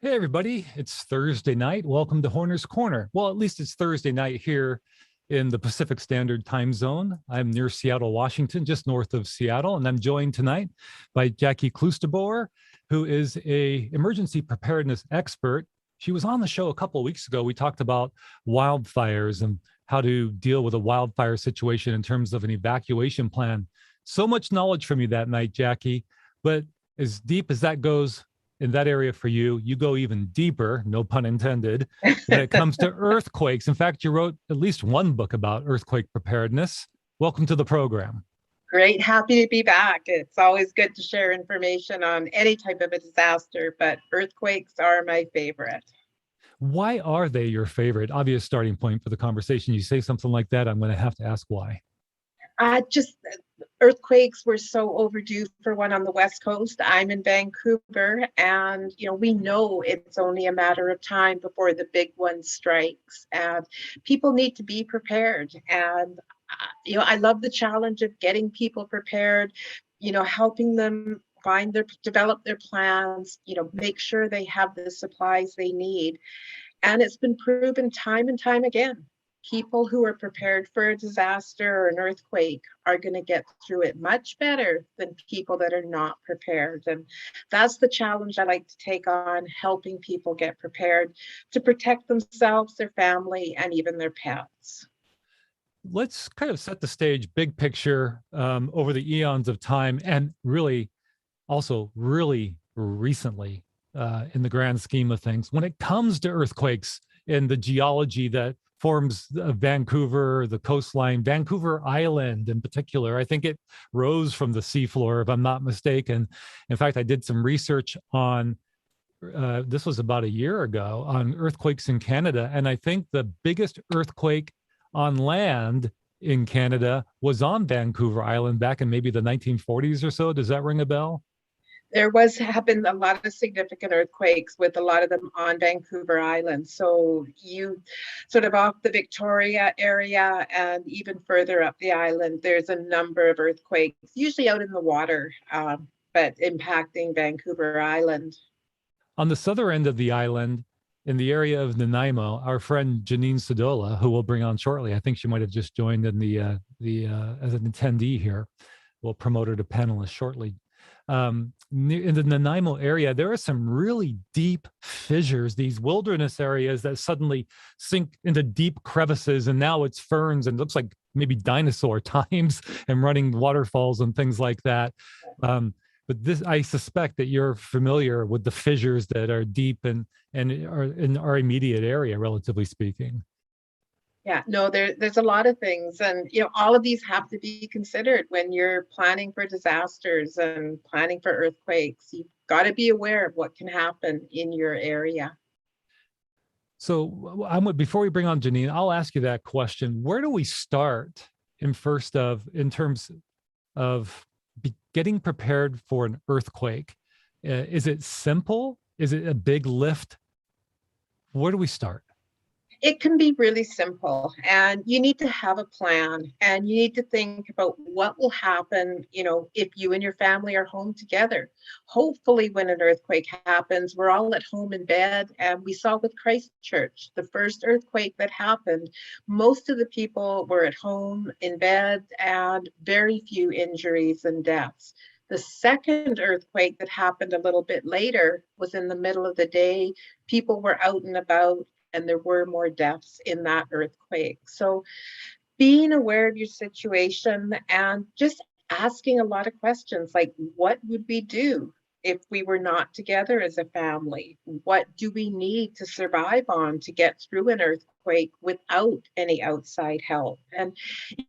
Hey, everybody. It's Thursday night. Welcome to Horner's Corner. Well, at least it's Thursday night here in the Pacific Standard Time Zone. I'm near Seattle, Washington, just north of Seattle, and I'm joined tonight by Jackie Kloosterboer, who is a emergency preparedness expert. She was on the show a couple of weeks ago. We talked about wildfires and how to deal with a wildfire situation in terms of an evacuation plan. So much knowledge from you that night, Jackie, but as deep as that goes, in that area for you, you go even deeper, no pun intended, when it comes to earthquakes. In fact, you wrote at least one book about earthquake preparedness. Welcome to the program. Great. Happy to be back. It's always good to share information on any type of a disaster, but earthquakes are my favorite. Why are they your favorite? Obvious starting point for the conversation. You say something like that, I'm going to have to ask why. Just earthquakes were so overdue for one on the West Coast. I'm in Vancouver, and we know it's only a matter of time before the big one strikes, and people need to be prepared. And I love the challenge of getting people prepared, helping them develop their plans, make sure they have the supplies they need. And it's been proven time and time again. People who are prepared for a disaster or an earthquake are going to get through it much better than people that are not prepared. And that's the challenge I like to take on, helping people get prepared to protect themselves, their family, and even their pets. Let's kind of set the stage, big picture, over the eons of time, and really also really recently, in the grand scheme of things, when it comes to earthquakes and the geology that forms Vancouver, the coastline, Vancouver Island in particular. I think it rose from the seafloor, if I'm not mistaken. In fact, I did some research on, this was about a year ago, on earthquakes in Canada. And I think the biggest earthquake on land in Canada was on Vancouver Island back in maybe the 1940s or so. Does that ring a bell? There have been a lot of significant earthquakes, with a lot of them on Vancouver Island. So you sort of off the Victoria area and even further up the island, there's a number of earthquakes, usually out in the water, but impacting Vancouver Island. On the southern end of the island, in the area of Nanaimo, our friend Janine Sedola, who we'll bring on shortly, I think she might have just joined in the as an attendee here. We'll promote her to panelist shortly. In the Nanaimo area, there are some really deep fissures, these wilderness areas that suddenly sink into deep crevices, and now it's ferns and looks like maybe dinosaur times and running waterfalls and things like that. But this, I suspect that you're familiar with the fissures that are deep and are in our immediate area, relatively speaking. Yeah, no, there's a lot of things, and all of these have to be considered when you're planning for disasters and planning for earthquakes. You've got to be aware of what can happen in your area. So before we bring on Janine, I'll ask you that question. Where do we start in terms of getting prepared for an earthquake? Is it simple? Is it a big lift? Where do we start? It can be really simple, and you need to have a plan, and you need to think about what will happen, if you and your family are home together. Hopefully, when an earthquake happens, we're all at home in bed. And we saw with Christchurch, the first earthquake that happened, most of the people were at home in bed and very few injuries and deaths. The second earthquake that happened a little bit later was in the middle of the day. People were out and about, and there were more deaths in that earthquake. So being aware of your situation and just asking a lot of questions, like, what would we do if we were not together as a family? What do we need to survive on to get through an earthquake without any outside help? And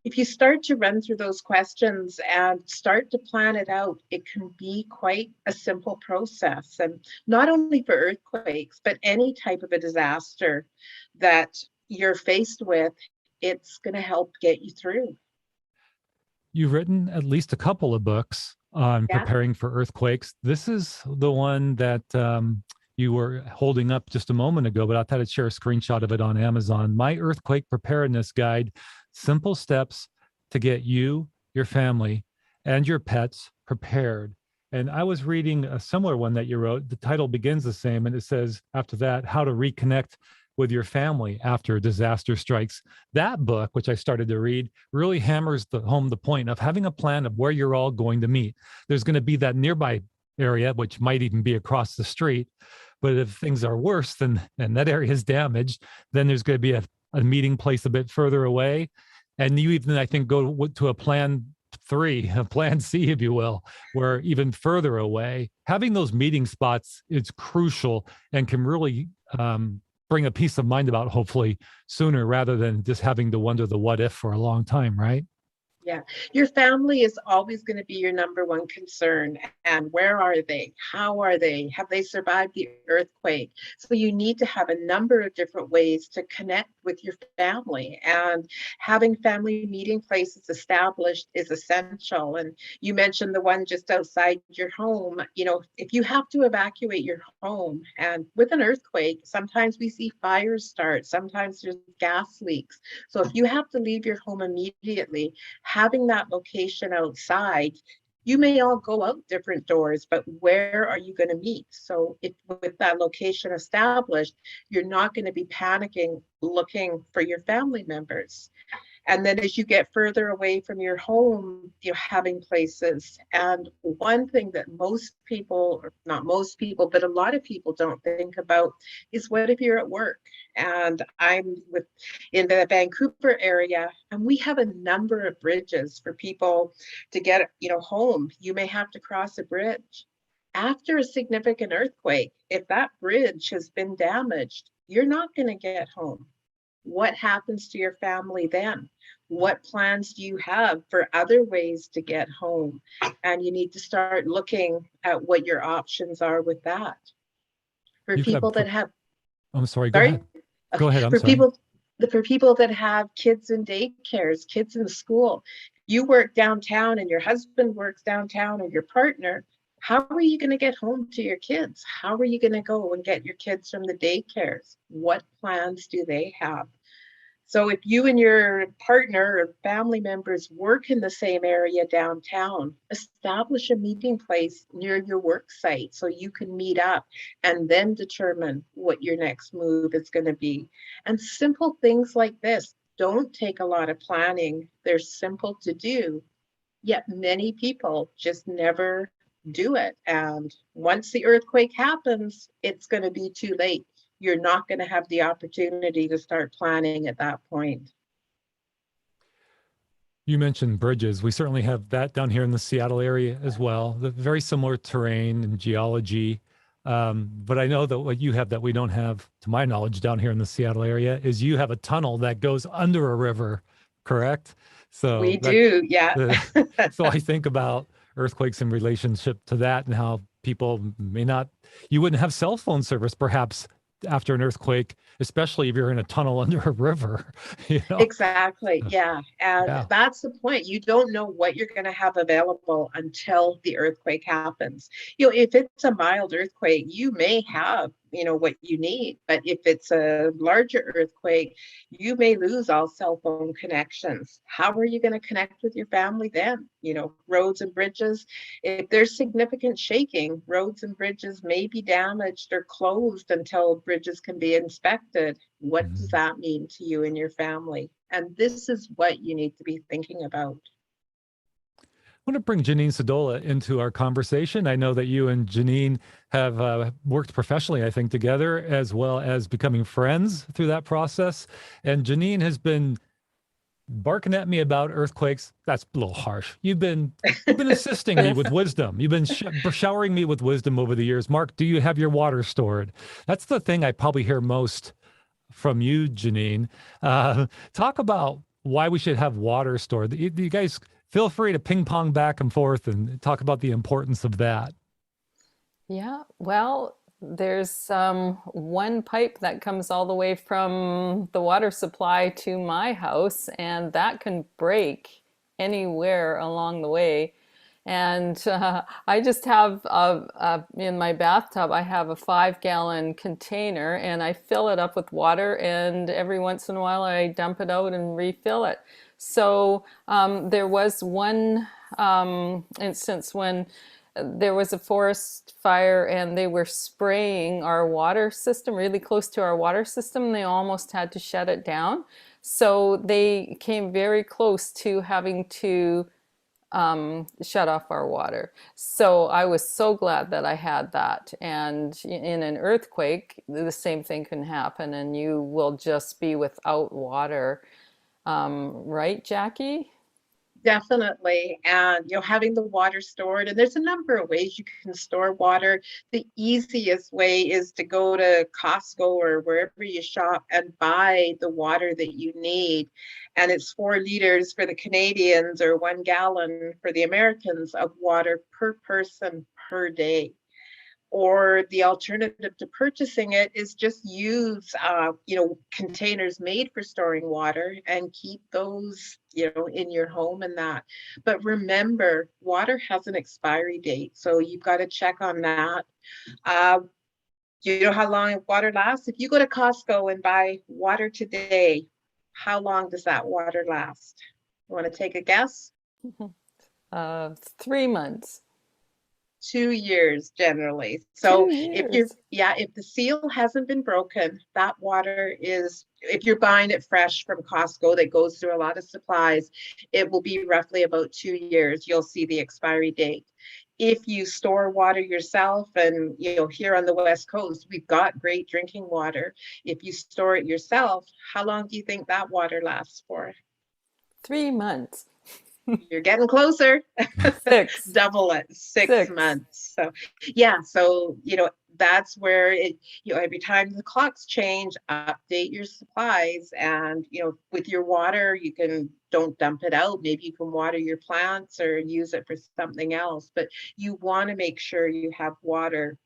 if you start to run through those questions and start to plan it out, it can be quite a simple process. And not only for earthquakes, but any type of a disaster that you're faced with, it's going to help get you through. You've written at least a couple of books on preparing for earthquakes. This is the one that you were holding up just a moment ago, but I thought I'd share a screenshot of it on Amazon. My Earthquake Preparedness Guide, Simple Steps to Get You, Your Family, and Your Pets Prepared. And I was reading a similar one that you wrote. The title begins the same, and it says after that, How to Reconnect with Your Family After a Disaster Strikes. That book, which I started to read, really hammers home the point of having a plan of where you're all going to meet. There's going to be that nearby area, which might even be across the street. But if things are worse and that area is damaged, then there's going to be a meeting place a bit further away. And you even, I think, go to a plan 3, a plan C, if you will, where even further away, having those meeting spots is crucial and can really bring a peace of mind about hopefully sooner rather than just having to wonder the what if for a long time, right? Yeah, your family is always going to be your number one concern. And where are they? How are they? Have they survived the earthquake? So you need to have a number of different ways to connect with your family. And having family meeting places established is essential. And you mentioned the one just outside your home. You know, if you have to evacuate your home, and with an earthquake, sometimes we see fires start, sometimes there's gas leaks. So if you have to leave your home immediately, having that location outside, you may all go out different doors, but where are you going to meet? So if with that location established, you're not going to be panicking looking for your family members. And then as you get further away from your home, you're having places. And one thing that most people, or not most people, but a lot of people don't think about is what if you're at work? And I'm in the Vancouver area, and we have a number of bridges for people to get, home. You may have to cross a bridge. After a significant earthquake, if that bridge has been damaged, you're not going to get home. What happens to your family then? What plans do you have for other ways to get home? And you need to start looking at what your options are with that. For You've got, people that have, I'm sorry, go sorry, ahead. Go ahead, I'm for sorry. people that have kids in daycares, kids in school, you work downtown and your husband works downtown, or your partner, how are you going to get home to your kids? How are you going to go and get your kids from the daycares? What plans do they have? So if you and your partner or family members work in the same area downtown, establish a meeting place near your work site so you can meet up and then determine what your next move is going to be. And simple things like this don't take a lot of planning. They're simple to do, yet many people just never do it. And once the earthquake happens, it's going to be too late. You're not going to have the opportunity to start planning at that point. You mentioned bridges. We certainly have that down here in the Seattle area as well. The very similar terrain and geology. But I know that what you have that we don't have, to my knowledge, down here in the Seattle area is you have a tunnel that goes under a river, correct? We So do, yeah. so I think about earthquakes in relationship to that and how people may not, you wouldn't have cell phone service perhaps after an earthquake, especially if you're in a tunnel under a river, Exactly. Yeah. And Yeah. that's the point. You don't know what you're going to have available until the earthquake happens. If it's a mild earthquake, you may have, what you need. But if it's a larger earthquake, you may lose all cell phone connections. How are you going to connect with your family then? Roads and bridges. If there's significant shaking, roads and bridges may be damaged or closed until bridges can be inspected. What does that mean to you and your family? And this is what you need to be thinking about. I want to bring Janine Sedola into our conversation. I know that you and Janine have worked professionally, I think, together, as well as becoming friends through that process. And Janine has been barking at me about earthquakes. That's a little harsh. You've been assisting me with wisdom. You've been showering me with wisdom over the years. Mark, do you have your water stored? That's the thing I probably hear most from you, Janine. Talk about why we should have water stored. You guys feel free to ping pong back and forth and talk about the importance of that. Yeah, well, there's one pipe that comes all the way from the water supply to my house, and that can break anywhere along the way. And I just have in my bathtub, I have a 5-gallon container, and I fill it up with water, and every once in a while I dump it out and refill it. So there was one instance when there was a forest fire and they were spraying our water system really close to our water system. They almost had to shut it down. So they came very close to having to shut off our water. So I was so glad that I had that. And in an earthquake, the same thing can happen and you will just be without water. Right, Jackie? Definitely. And, having the water stored, and there's a number of ways you can store water. The easiest way is to go to Costco or wherever you shop and buy the water that you need. And it's 4 liters for the Canadians or 1 gallon for the Americans of water per person per day. Or the alternative to purchasing it is just use, containers made for storing water and keep those, in your home and that. But remember, water has an expiry date, so you've got to check on that. You know how long water lasts? If you go to Costco and buy water today, how long does that water last? You want to take a guess? 3 months. 2 years generally. So 2 years. if the seal hasn't been broken, that water is, if you're buying it fresh from Costco that goes through a lot of supplies, it will be roughly about 2 years. You'll see the expiry date. If you store water yourself, and here on the West Coast, we've got great drinking water. If you store it yourself, how long do you think that water lasts for? 3 months. You're getting closer. 6. Double it, 6 months. So that's where every time the clocks change, update your supplies. And with your water, don't dump it out. Maybe you can water your plants or use it for something else, but you want to make sure you have water.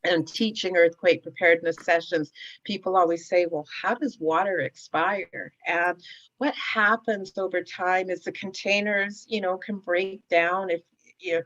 And teaching earthquake preparedness sessions, people always say, well, how does water expire? And what happens over time is the containers, can break down if,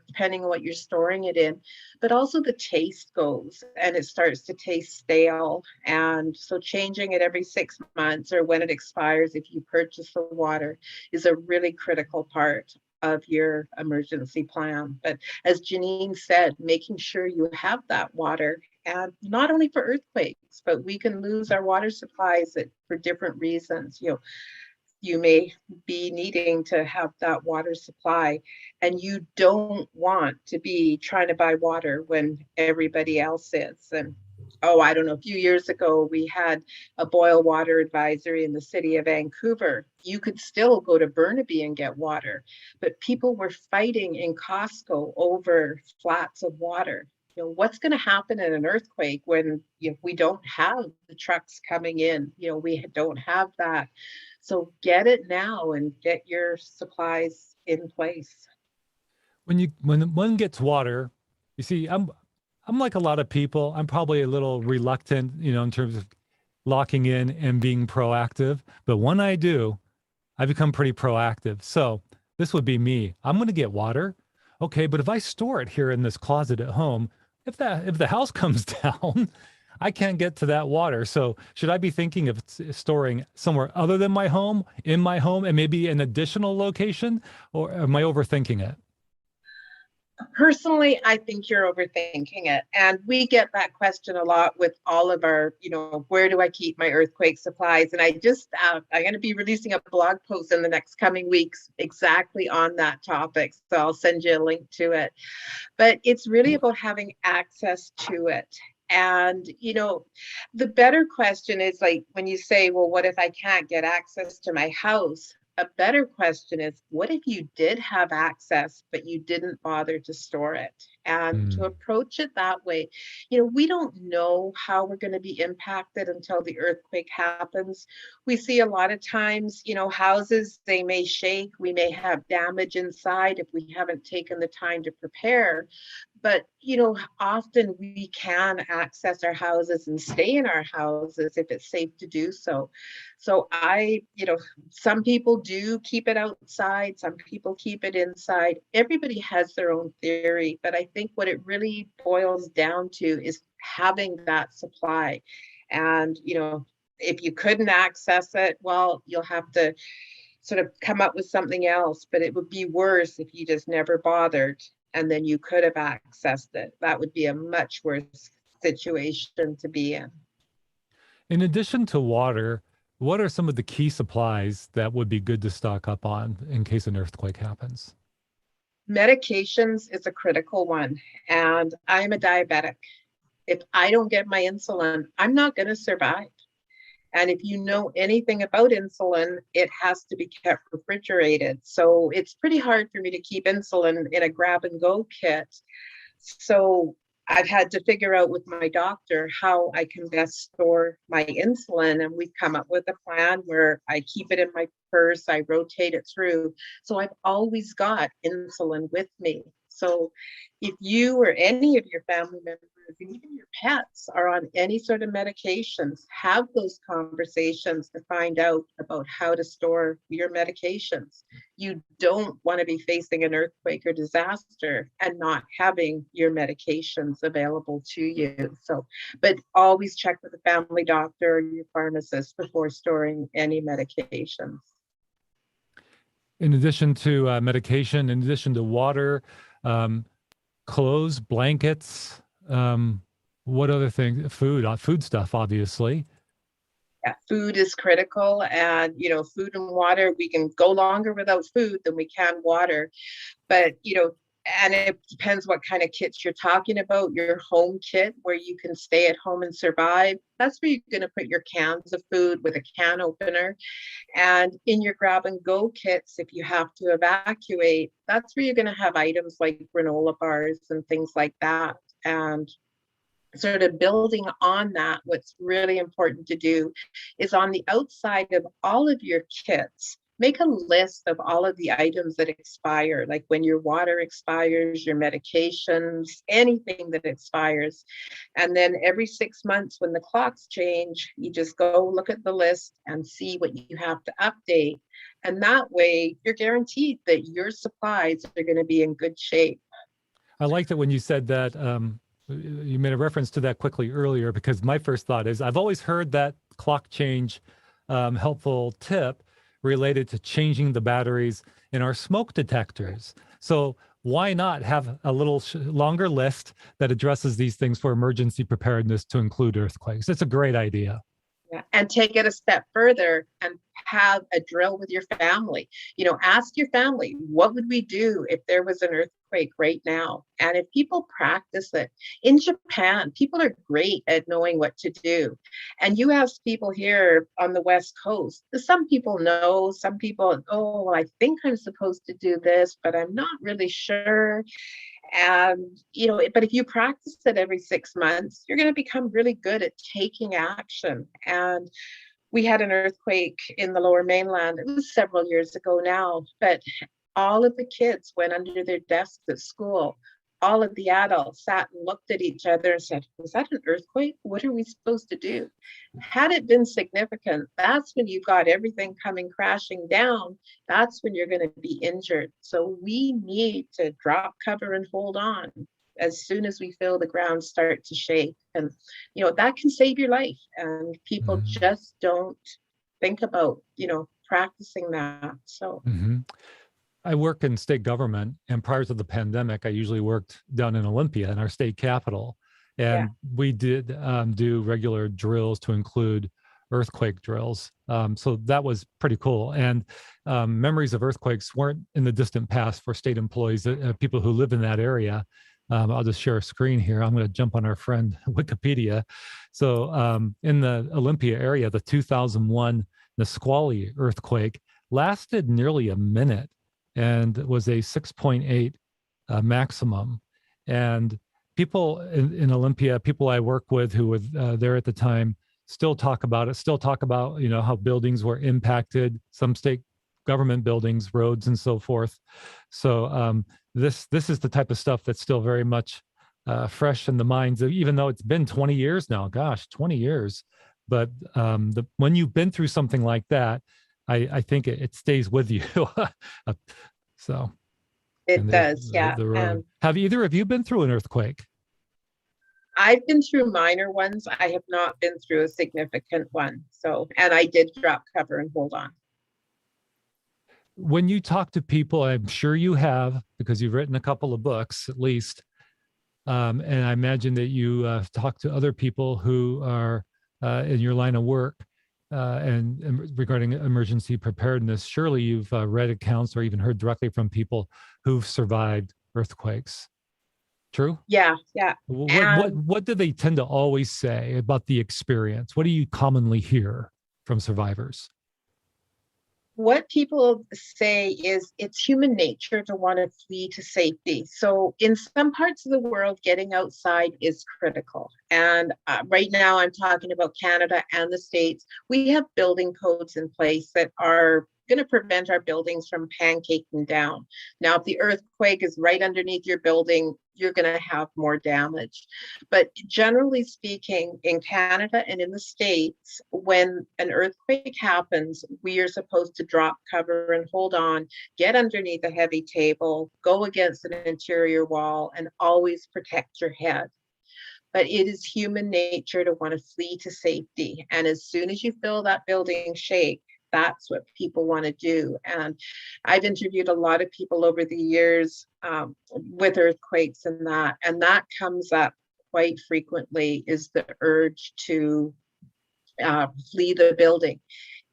depending on what you're storing it in, but also the taste goes and it starts to taste stale. And so changing it every 6 months or when it expires, if you purchase the water, is a really critical part of your emergency plan. But as Janine said, making sure you have that water, and not only for earthquakes, but we can lose our water supplies for different reasons. You may be needing to have that water supply, and you don't want to be trying to buy water when everybody else is. And I don't know, a few years ago, we had a boil water advisory in the city of Vancouver. You could still go to Burnaby and get water, but people were fighting in Costco over flats of water. What's going to happen in an earthquake when we don't have the trucks coming in? We don't have that. So get it now and get your supplies in place. When one gets water, you see, I'm like a lot of people. I'm probably a little reluctant, in terms of locking in and being proactive. But when I do, I become pretty proactive. So this would be me. I'm going to get water. Okay, but if I store it here in this closet at home, if the house comes down, I can't get to that water. So should I be thinking of storing somewhere other than my home, in my home, and maybe an additional location? Or am I overthinking it? Personally, I think you're overthinking it. And we get that question a lot with all of our, where do I keep my earthquake supplies? And I'm going to be releasing a blog post in the next coming weeks exactly on that topic. So I'll send you a link to it. But it's really about having access to it. And, the better question is like when you say, well, what if I can't get access to my house? A better question is, what if you did have access, but you didn't bother to store it? And to approach it that way, we don't know how we're going to be impacted until the earthquake happens. We see a lot of times, houses, they may shake, we may have damage inside if we haven't taken the time to prepare. But, often we can access our houses and stay in our houses if it's safe to do so. So some people do keep it outside, some people keep it inside. Everybody has their own theory, but I think what it really boils down to is having that supply. And, if you couldn't access it, well, you'll have to sort of come up with something else, but it would be worse if you just never bothered. and then you could have accessed it. That would be a much worse situation to be in. In addition to water, what are some of the key supplies that would be good to stock up on in case an earthquake happens? Medications is a critical one, and I'm a diabetic. If I don't get my insulin, I'm not going to survive. And if you know anything about insulin, it has to be kept refrigerated. So it's pretty hard for me to keep insulin in a grab and go kit. So I've had to figure out with my doctor how I can best store my insulin. And we've come up with a plan where I keep it in my purse, I rotate it through. So I've always got insulin with me. So if you or any of your family members, and even your pets, are on any sort of medications, have those conversations to find out about how to store your medications. You don't want to be facing an earthquake or disaster and not having your medications available to you. So, but always check with the family doctor or your pharmacist before storing any medications. In addition to medication, in addition to water, clothes, blankets, what other things? Food stuff, obviously. Yeah, food is critical, and food and water, we can go longer without food than we can water. But and it depends what kind of kits you're talking about. Your home kit where you can stay at home and survive, that's where you're going to put your cans of food with a can opener. And in your grab and go kits, if you have to evacuate, that's where you're going to have items like granola bars and things like that. And sort of building on that, what's really important to do is on the outside of all of your kits, make a list of all of the items that expire, like when your water expires, your medications, anything that expires. And then every 6 months when the clocks change, you just go look at the list and see what you have to update. And that way you're guaranteed that your supplies are going to be in good shape. I liked it when you said that, you made a reference to that quickly earlier, because my first thought is I've always heard that clock change helpful tip related to changing the batteries in our smoke detectors. So why not have a little longer list that addresses these things for emergency preparedness to include earthquakes? It's a great idea. Yeah. And take it a step further and have a drill with your family. Ask your family, what would we do if there was an earthquake right now? And if people practice it, in Japan, people are great at knowing what to do. And you ask people here on the West Coast, some people know, some people, oh, well, I think I'm supposed to do this, but I'm not really sure. And, but if you practice it every 6 months, you're going to become really good at taking action. And we had an earthquake in the Lower Mainland. It was several years ago now, but all of the kids went under their desks at school. All of the adults sat and looked at each other and said, was that an earthquake? What are we supposed to do? Had it been significant, that's when you've got everything coming crashing down. That's when you're going to be injured. So we need to drop cover and hold on as soon as we feel the ground start to shake. And, that can save your life. And people just don't think about, practicing that. So. I work in state government, and prior to the pandemic, I usually worked down in Olympia in our state capital. And we did do regular drills to include earthquake drills. So that was pretty cool. And memories of earthquakes weren't in the distant past for state employees, people who live in that area. I'll just share a screen here. I'm going to jump on our friend Wikipedia. So in the Olympia area, the 2001 Nasqualli earthquake lasted nearly a minute and was a 6.8 maximum. And people in Olympia, people I work with who were there at the time, still talk about it, how buildings were impacted, some state government buildings, roads, and so forth. So this is the type of stuff that's still very much fresh in the minds of, even though it's been 20 years now, 20 years. But when you've been through something like that, I think it stays with you. So it does, yeah. Have either of you been through an earthquake? I've been through minor ones. I have not been through a significant one. So, and I did drop cover and hold on. When you talk to people, I'm sure you have, because you've written a couple of books at least. And I imagine that you talk to other people who are in your line of work and regarding emergency preparedness. Surely you've read accounts or even heard directly from people who've survived earthquakes. True? Yeah. What do they tend to always say about the experience? What do you commonly hear from survivors? What people say is it's human nature to want to flee to safety. So in some parts of the world, getting outside is critical. And right now I'm talking about Canada and the States. We have building codes in place that are going to prevent our buildings from pancaking down. Now, if the earthquake is right underneath your building, you're going to have more damage. But generally speaking, in Canada and in the States, when an earthquake happens, we are supposed to drop cover and hold on, get underneath a heavy table, go against an interior wall, and always protect your head. But it is human nature to want to flee to safety. And as soon as you feel that building shake, that's what people want to do. And I've interviewed a lot of people over the years with earthquakes and that comes up quite frequently, is the urge to flee the building.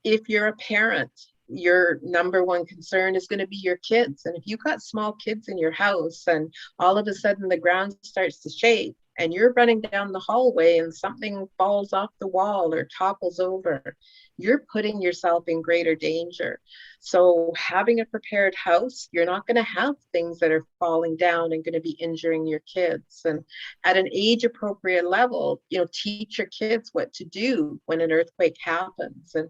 If you're a parent, your number one concern is going to be your kids. And if you've got small kids in your house and all of a sudden the ground starts to shake and you're running down the hallway and something falls off the wall or topples over, you're putting yourself in greater danger. So having a prepared house, you're not going to have things that are falling down and going to be injuring your kids. And at an age appropriate level, teach your kids what to do when an earthquake happens. And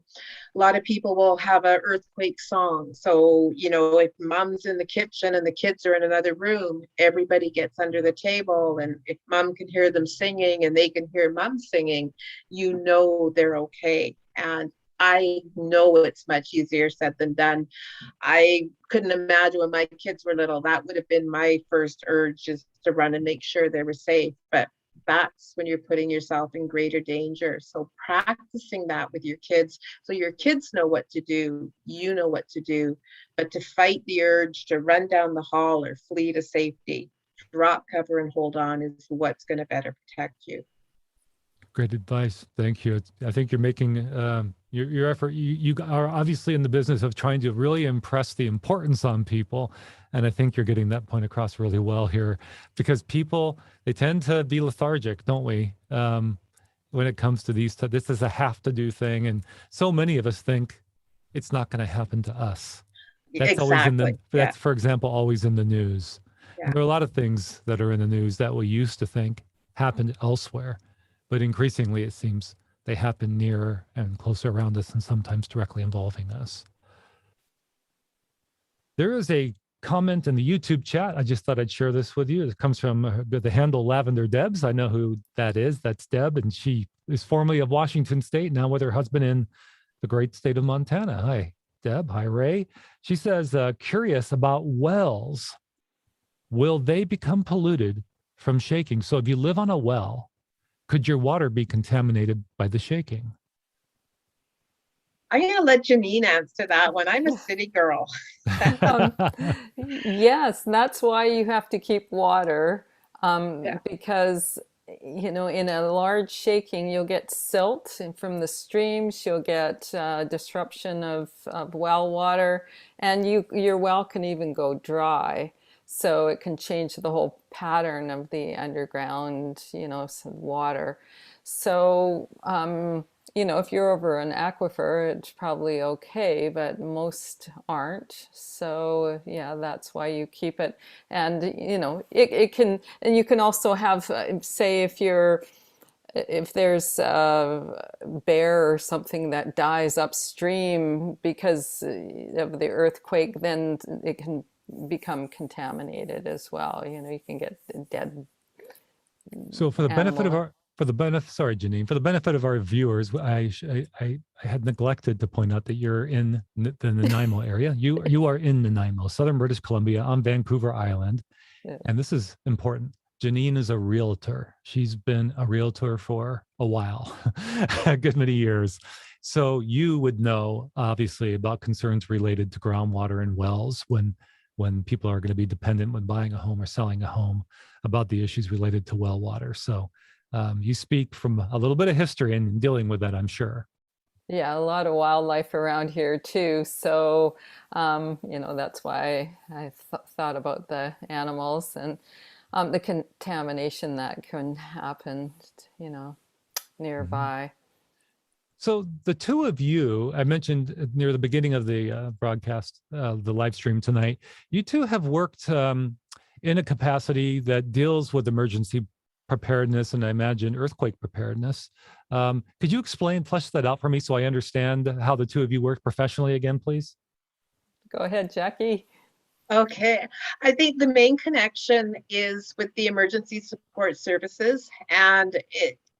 a lot of people will have an earthquake song. So, if mom's in the kitchen and the kids are in another room, everybody gets under the table. And if mom can hear them singing and they can hear mom singing, they're okay. And I know it's much easier said than done. I couldn't imagine when my kids were little, that would have been my first urge, just to run and make sure they were safe. But that's when you're putting yourself in greater danger. So practicing that with your kids, so your kids know what to do, you know what to do. But to fight the urge to run down the hall or flee to safety, drop cover and hold on is what's going to better protect you. Great advice. Thank you. I think you're making your effort. You are obviously in the business of trying to really impress the importance on people. And I think you're getting that point across really well here, because people, they tend to be lethargic, don't we? When it comes to this is a have to do thing. And so many of us think it's not going to happen to us. That's Exactly. That's, for example, always in the news. Yeah. And there are a lot of things that are in the news that we used to think happened elsewhere. But increasingly, it seems they happen nearer and closer around us and sometimes directly involving us. There is a comment in the YouTube chat. I just thought I'd share this with you. It comes from the handle Lavender Debs. I know who that is. That's Deb, and she is formerly of Washington State, now with her husband in the great state of Montana. Hi, Deb. Hi, Ray. She says, curious about wells. Will they become polluted from shaking? So if you live on a well, could your water be contaminated by the shaking? I'm going to let Janine answer that one. I'm a city girl. Yes, that's why you have to keep water, because, in a large shaking, you'll get silt from the streams, you'll get disruption of well water, and your well can even go dry. So it can change the whole pattern of the underground, water. So, if you're over an aquifer, it's probably okay, but most aren't. So yeah, that's why you keep it. And, it can, and you can also have, say, if there's a bear or something that dies upstream because of the earthquake, then it can become contaminated as well. You can get dead. So for the benefit of sorry, Janine, for the benefit of our viewers, I had neglected to point out that you're in the Nanaimo area. You are in Nanaimo, southern British Columbia, on Vancouver Island. Yeah. And this is important. Janine is a realtor. She's been a realtor for a while, a good many years. So you would know, obviously, about concerns related to groundwater and wells when when people are going to be dependent when buying a home or selling a home about the issues related to well water. So you speak from a little bit of history and dealing with that, I'm sure. Yeah, a lot of wildlife around here too. So, that's why I thought about the animals and the contamination that can happen, Mhm. nearby. So the two of you, I mentioned near the beginning of the broadcast, the live stream tonight, you two have worked in a capacity that deals with emergency preparedness and I imagine earthquake preparedness. Could you flesh that out for me so I understand how the two of you work professionally again, please? Go ahead, Jackie. Okay, I think the main connection is with the emergency support services, and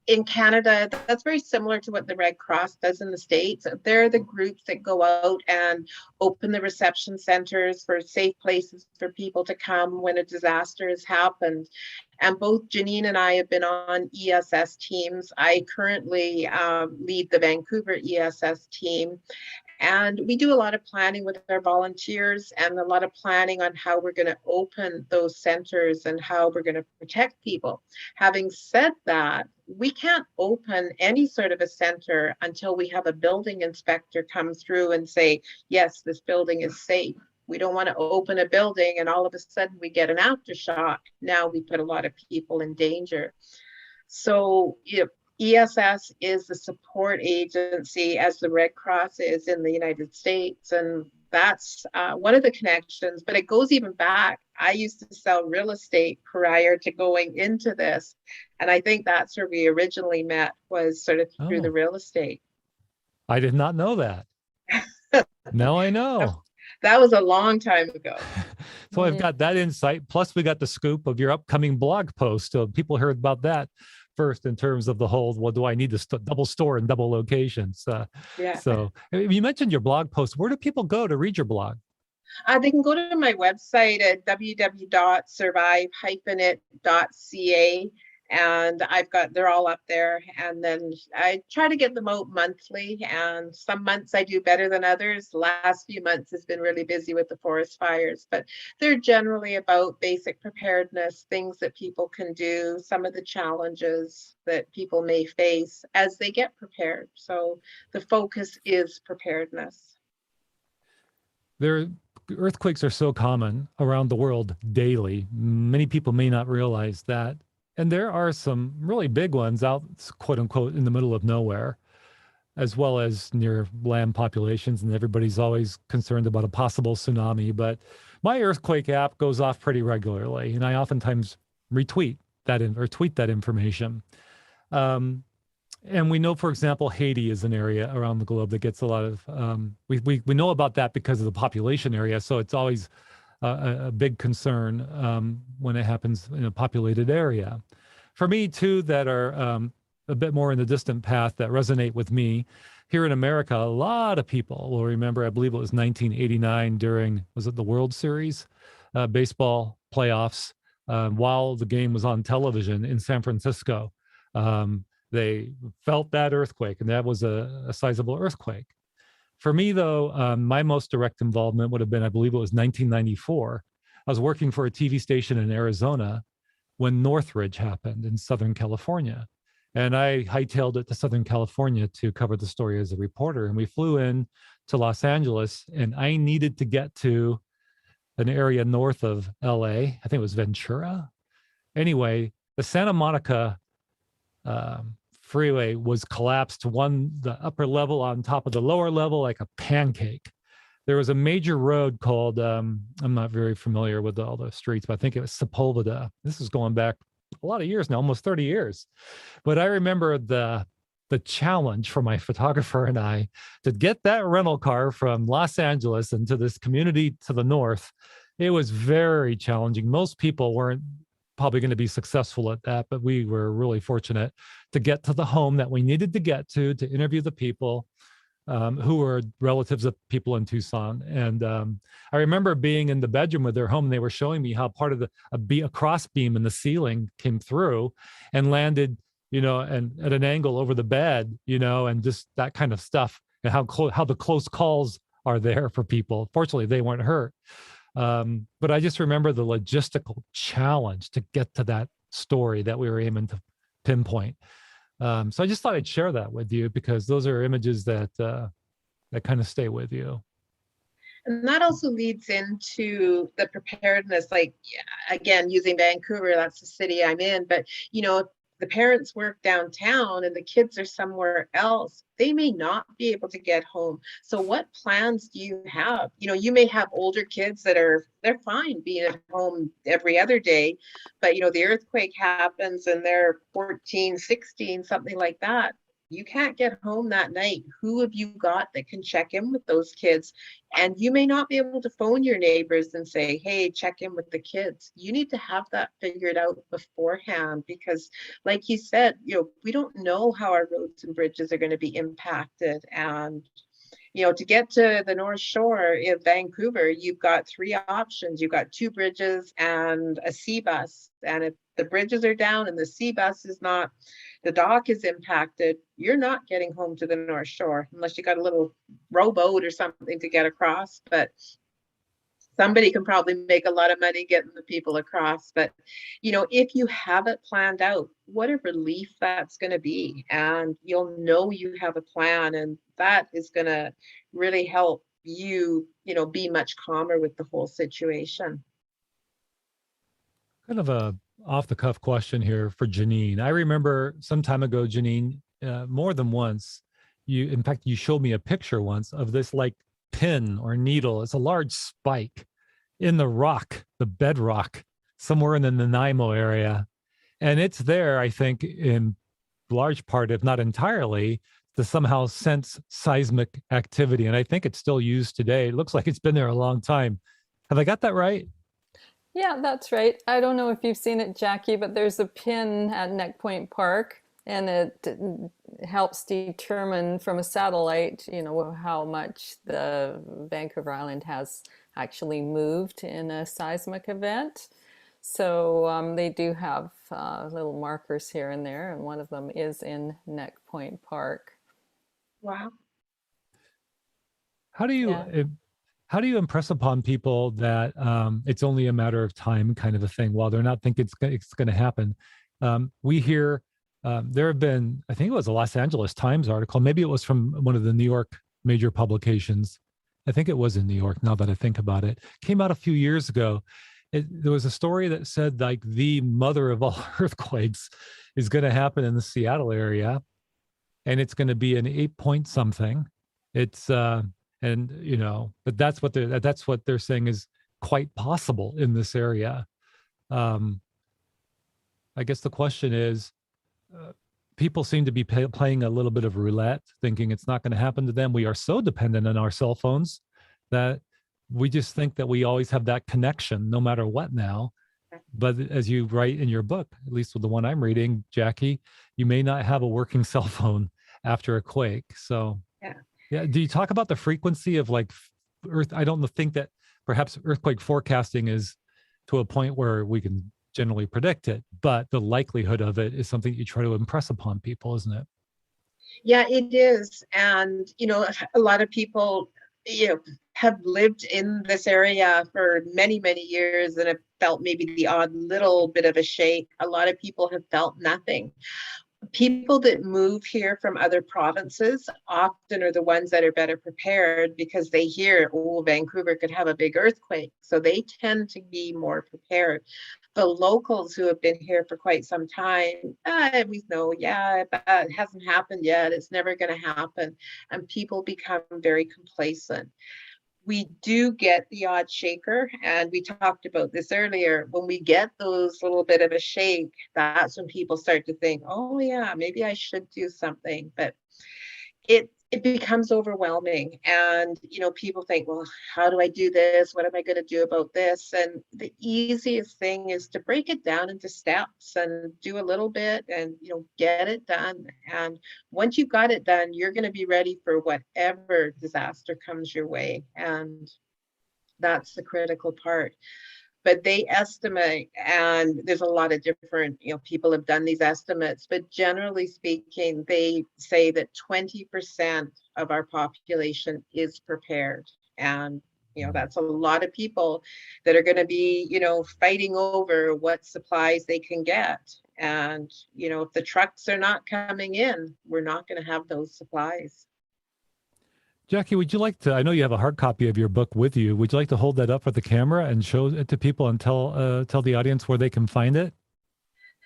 in Canada, that's very similar to what the Red Cross does in the States. They're the groups that go out and open the reception centers for safe places for people to come when a disaster has happened. And both Janine and I have been on ESS teams. I currently lead the Vancouver ESS team. And we do a lot of planning with our volunteers and a lot of planning on how we're going to open those centers and how we're going to protect people. Having said that, we can't open any sort of a center until we have a building inspector come through and say, yes, this building is safe. We don't want to open a building and all of a sudden we get an aftershock. Now we put a lot of people in danger. So, ESS is the support agency as the Red Cross is in the United States. And that's one of the connections, but it goes even back. I used to sell real estate prior to going into this. And I think that's where we originally met, was sort of through the Oh, real estate. I did not know that. Now I know. That was a long time ago. So I've got that insight. Plus, we got the scoop of your upcoming blog post. So people heard about that first in terms of the whole, well, do I need to double store in double locations? Yeah. So you mentioned your blog post. Where do people go to read your blog? They can go to my website at www.survive-it.ca. And they're all up there. And then I try to get them out monthly. And some months I do better than others. The last few months has been really busy with the forest fires, but they're generally about basic preparedness, things that people can do, some of the challenges that people may face as they get prepared. So the focus is preparedness. Earthquakes are so common around the world daily. Many people may not realize that. And there are some really big ones out, quote unquote, in the middle of nowhere, as well as near land populations. And everybody's always concerned about a possible tsunami. But my earthquake app goes off pretty regularly. And I oftentimes retweet that or tweet that information. And we know, for example, Haiti is an area around the globe that gets a lot of, we know about that because of the population area. So it's always a big concern when it happens in a populated area. For me, too, that are a bit more in the distant path that resonate with me, here in America, a lot of people will remember, I believe it was 1989 during, was it the World Series, baseball playoffs, while the game was on television in San Francisco. They felt that earthquake, and that was a sizable earthquake. For me, though, my most direct involvement would have been, I believe it was 1994. I was working for a TV station in Arizona when Northridge happened in Southern California. And I hightailed it to Southern California to cover the story as a reporter. And we flew in to Los Angeles, and I needed to get to an area north of LA. I think it was Ventura. Anyway, the Santa Monica freeway was collapsed, the upper level on top of the lower level like a pancake. There was a major road called, I'm not very familiar with all the streets, but I think it was Sepulveda. This is going back a lot of years now, almost 30 years. But I remember the challenge for my photographer and I to get that rental car from Los Angeles into this community to the north. It was very challenging. Most people weren't probably going to be successful at that, but we were really fortunate to get to the home that we needed to get to interview the people who were relatives of people in Tucson. And I remember being in the bedroom with their home, and they were showing me how part of a cross beam in the ceiling came through and landed, and at an angle over the bed, and just that kind of stuff, and how the close calls are there for people. Fortunately, they weren't hurt. But I just remember the logistical challenge to get to that story that we were aiming to pinpoint. So I just thought I'd share that with you because those are images that that kind of stay with you. And that also leads into the preparedness, like, again, using Vancouver, that's the city I'm in, but if the parents work downtown and the kids are somewhere else, they may not be able to get home. So what plans do you have? You may have older kids they're fine being at home every other day, but the earthquake happens and they're 14, 16, something like that. You can't get home that night. Who have you got that can check in with those kids? And you may not be able to phone your neighbors and say, hey, check in with the kids. You need to have that figured out beforehand because, like you said, we don't know how our roads and bridges are going to be impacted. And to get to the North Shore of Vancouver, you've got three options. You've got two bridges and a sea bus. And if the bridges are down and the sea bus is not, the dock is impacted, you're not getting home to the North Shore unless you got a little rowboat or something to get across. But somebody can probably make a lot of money getting the people across. But, if you have it planned out, what a relief that's going to be. And you'll know you have a plan, and that is going to really help you, be much calmer with the whole situation. Kind of a off the cuff question here for Janine. I remember some time ago, Janine, more than once, in fact, you showed me a picture once of this like pin or needle. It's a large spike in the rock, the bedrock, somewhere in the Nanaimo area. And it's there, I think, in large part, if not entirely, to somehow sense seismic activity. And I think it's still used today. It looks like it's been there a long time. Have I got that right? Yeah, that's right. I don't know if you've seen it, Jackie, but there's a pin at Neck Point Park, and it helps determine from a satellite, how much the Vancouver Island has actually moved in a seismic event. So they do have little markers here and there, and one of them is in Neck Point Park. Wow. How do you impress upon people that it's only a matter of time, kind of a thing, while they're not thinking it's going to happen? We hear there have been, I think it was a Los Angeles Times article, maybe it was from one of the New York major publications. I think it was in New York, now that I think about it. Came out a few years ago. There was a story that said like the mother of all earthquakes is going to happen in the Seattle area, and it's going to be an 8-point something. It's but that's what they're saying is quite possible in this area. I guess the question is, people seem to be playing a little bit of roulette, thinking it's not going to happen to them. We are so dependent on our cell phones that we just think that we always have that connection no matter what now. But as you write in your book, at least with the one I'm reading, Jackie, you may not have a working cell phone after a quake. So yeah. Do you talk about the frequency of like earth? I don't think that perhaps earthquake forecasting is to a point where we can generally predict it, but the likelihood of it is something you try to impress upon people, isn't it? Yeah, it is. And, a lot of people, have lived in this area for many, many years and have felt maybe the odd little bit of a shake. A lot of people have felt nothing. People that move here from other provinces often are the ones that are better prepared because they hear, oh, Vancouver could have a big earthquake. So they tend to be more prepared. The locals who have been here for quite some time, we know, but it hasn't happened yet. It's never going to happen. And people become very complacent. We do get the odd shaker, and we talked about this earlier. When we get those little bit of a shake, that's when people start to think, oh yeah, maybe I should do something. But it becomes overwhelming, and people think, well, how do I do this? What am I going to do about this? And the easiest thing is to break it down into steps and do a little bit and get it done. And once you've got it done, you're going to be ready for whatever disaster comes your way. And that's the critical part. But they estimate, and there's a lot of different, people have done these estimates, but generally speaking, they say that 20% of our population is prepared. And You know, that's a lot of people that are going to be, you know, fighting over what supplies they can get. And, you know, if the trucks are not coming in, we're not going to have those supplies. Jackie, would you like to, I know you have a hard copy of your book with you. Would you like to hold that up for the camera and show it to people and tell the audience where they can find it?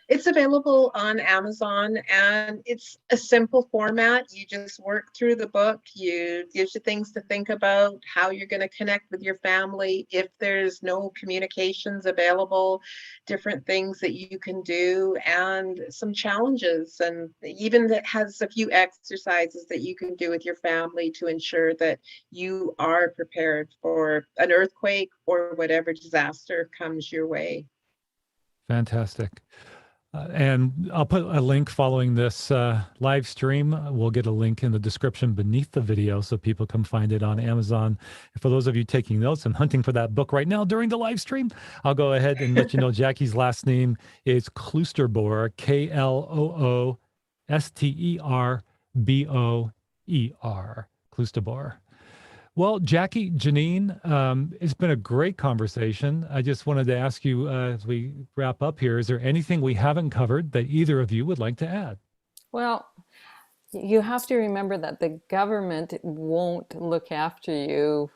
It's available on Amazon, and it's a simple format. You just work through the book. You gives you things to think about, how you're going to connect with your family. If there's no communications available, different things that you can do, and some challenges. And even that has a few exercises that you can do with your family to ensure that you are prepared for an earthquake or whatever disaster comes your way. Fantastic. And I'll put a link following this live stream. We'll get a link in the description beneath the video so people can find it on Amazon. And for those of you taking notes and hunting for that book right now during the live stream, I'll go ahead and let you know Jackie's last name is Kloosterboer, Kloosterboer, Kloosterboer. Well, Jackie, Janine, it's been a great conversation. I just wanted to ask you as we wrap up here, is there anything we haven't covered that either of you would like to add? Well, you have to remember that the government won't look after you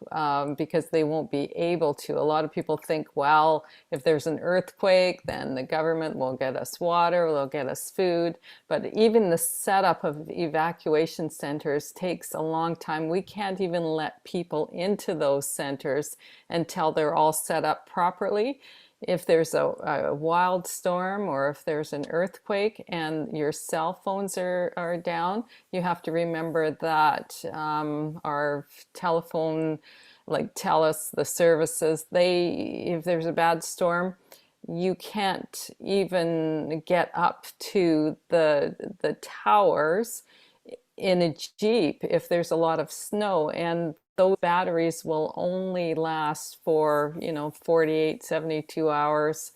because they won't be able to. A lot of people think, well, if there's an earthquake, then the government will get us water, they'll get us food. But even the setup of evacuation centers takes a long time. We can't even let people into those centers until they're all set up properly. If there's a wild storm or if there's an earthquake and your cell phones are down, you have to remember that our telephone, like TELUS, the services, if there's a bad storm, you can't even get up to the towers in a Jeep if there's a lot of snow, and those batteries will only last for 48, 72 hours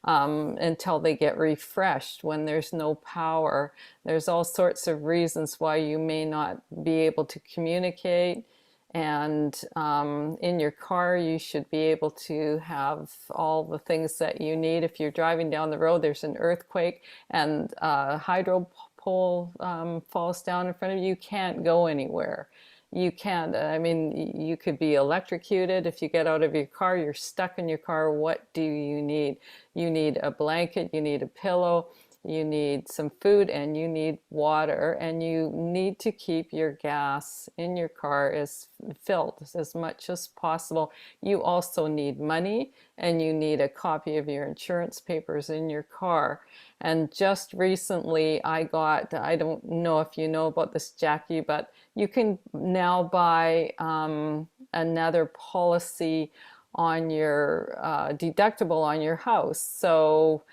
until they get refreshed when there's no power. There's all sorts of reasons why you may not be able to communicate, and in your car you should be able to have all the things that you need. If you're driving down the road, there's an earthquake and hydro pole falls down in front of you, you can't go anywhere. You can't, I mean, you could be electrocuted. If you get out of your car, you're stuck in your car. What do you need? You need a blanket, you need a pillow, you need some food, and you need water, and you need to keep your gas in your car as filled as much as possible. You also need money, and you need a copy of your insurance papers in your car. And just recently I don't know if you know about this, Jackie, but you can now buy another policy on your deductible on your house. So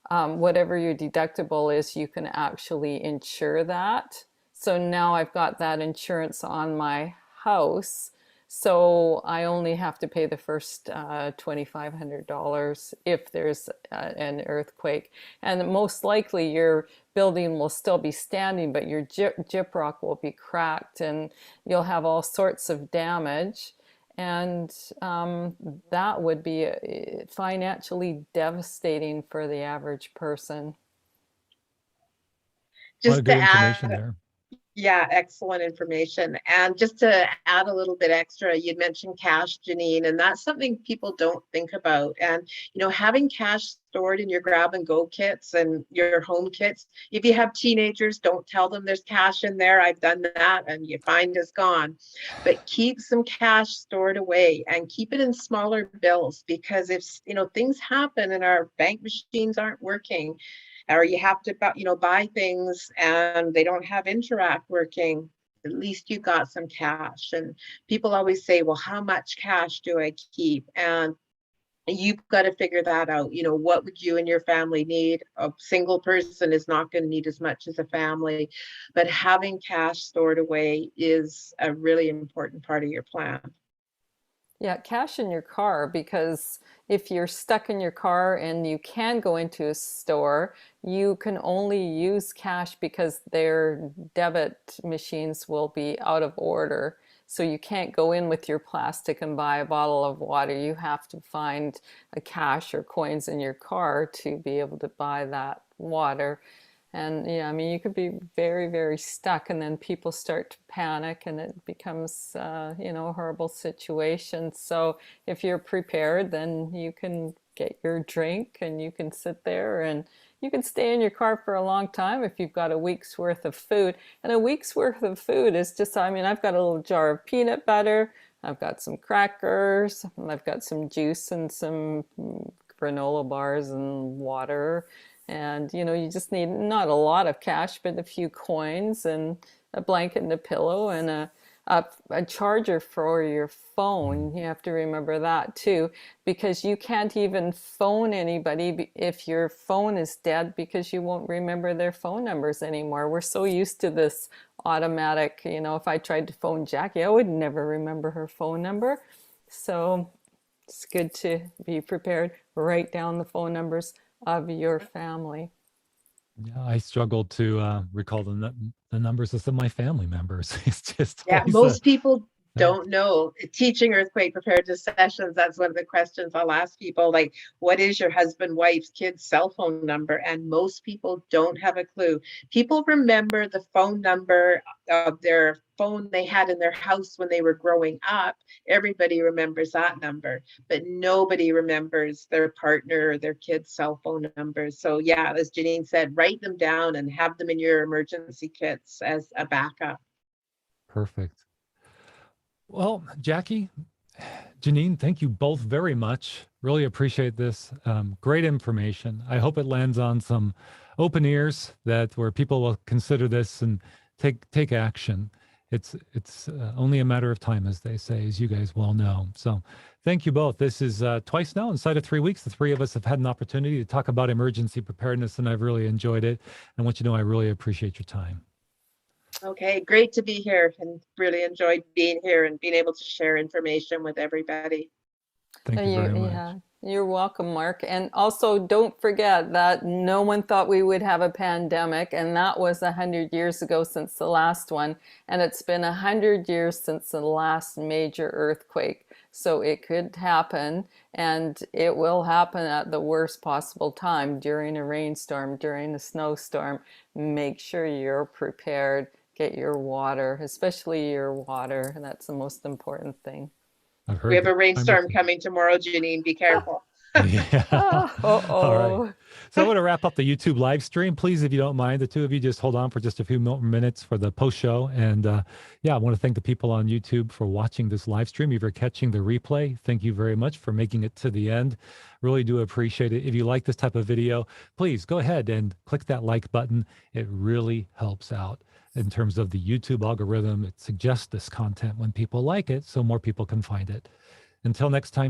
whatever your deductible is, you can actually insure that. So now I've got that insurance on my house. So I only have to pay the first $2,500 if there's an earthquake. And most likely your building will still be standing, but your gyprock will be cracked and you'll have all sorts of damage. And that would be financially devastating for the average person. A lot Just of to good information add, there. yeah, excellent information. And just to add a little bit extra, you'd mentioned cash, Janine, and that's something people don't think about. And, you know, having cash stored in your grab and go kits and your home kits, if you have teenagers, don't tell them there's cash in there. I've done that and you find it's gone. But keep some cash stored away and keep it in smaller bills, because if, you know, things happen and our bank machines aren't working, or you have to buy things and they don't have Interact working, at least you got some cash. And people always say, well, how much cash do I keep? And you've got to figure that out. You know, what would you and your family need? A single person is not going to need as much as a family, but having cash stored away is a really important part of your plan. Yeah, cash in your car, because if you're stuck in your car and you can go into a store, you can only use cash because their debit machines will be out of order. So you can't go in with your plastic and buy a bottle of water. You have to find a cash or coins in your car to be able to buy that water. And yeah, I mean, you could be very, very stuck, and then people start to panic, and it becomes, you know, a horrible situation. So if you're prepared, then you can get your drink and you can sit there and you can stay in your car for a long time if you've got a week's worth of food. And a week's worth of food is just, I mean, I've got a little jar of peanut butter, I've got some crackers, I've got some juice and some granola bars and water. And, you know, you just need not a lot of cash, but a few coins and a blanket and a pillow and a charger for your phone. You have to remember that too, because you can't even phone anybody if your phone is dead, because you won't remember their phone numbers anymore. We're so used to this automatic, you know, if I tried to phone Jackie, I would never remember her phone number. So it's good to be prepared. Write down the phone numbers of your family. Yeah, I struggle to recall the numbers of some of my family members. It's just Yeah, always most people yeah. don't know. Teaching earthquake preparedness sessions, that's one of the questions I'll ask people, like, what is your husband, wife's, kid's cell phone number? And most people don't have a clue. People remember the phone number of their phone they had in their house when they were growing up. Everybody remembers that number, but nobody remembers their partner or their kid's cell phone numbers. So yeah, as Janine said, write them down and have them in your emergency kits as a backup. Perfect. Well, Jackie, Janine, thank you both very much. Really appreciate this. Great information. I hope it lands on some open ears where people will consider this and take action. It's only a matter of time, as they say, as you guys well know. So thank you both. This is twice now inside of 3 weeks. The three of us have had an opportunity to talk about emergency preparedness, and I've really enjoyed it. I want you to know I really appreciate your time. Okay, great to be here and really enjoyed being here and being able to share information with everybody. Thank you very much. Yeah, you're welcome, Mark. And also, don't forget that no one thought we would have a pandemic, and that was 100 years ago since the last one. And it's been 100 years since the last major earthquake. So it could happen, and it will happen at the worst possible time, during a rainstorm, during a snowstorm. Make sure you're prepared. Get your water, especially your water. That's the most important thing. I've heard We have a rainstorm coming tomorrow, Janine. Be careful. Yeah. All right. So I want to wrap up the YouTube live stream. Please, if you don't mind, the two of you just hold on for just a few more minutes for the post show. And yeah, I want to thank the people on YouTube for watching this live stream. If you're catching the replay, thank you very much for making it to the end. Really do appreciate it. If you like this type of video, please go ahead and click that like button. It really helps out in terms of the YouTube algorithm. It suggests this content when people like it, so more people can find it. Until next time.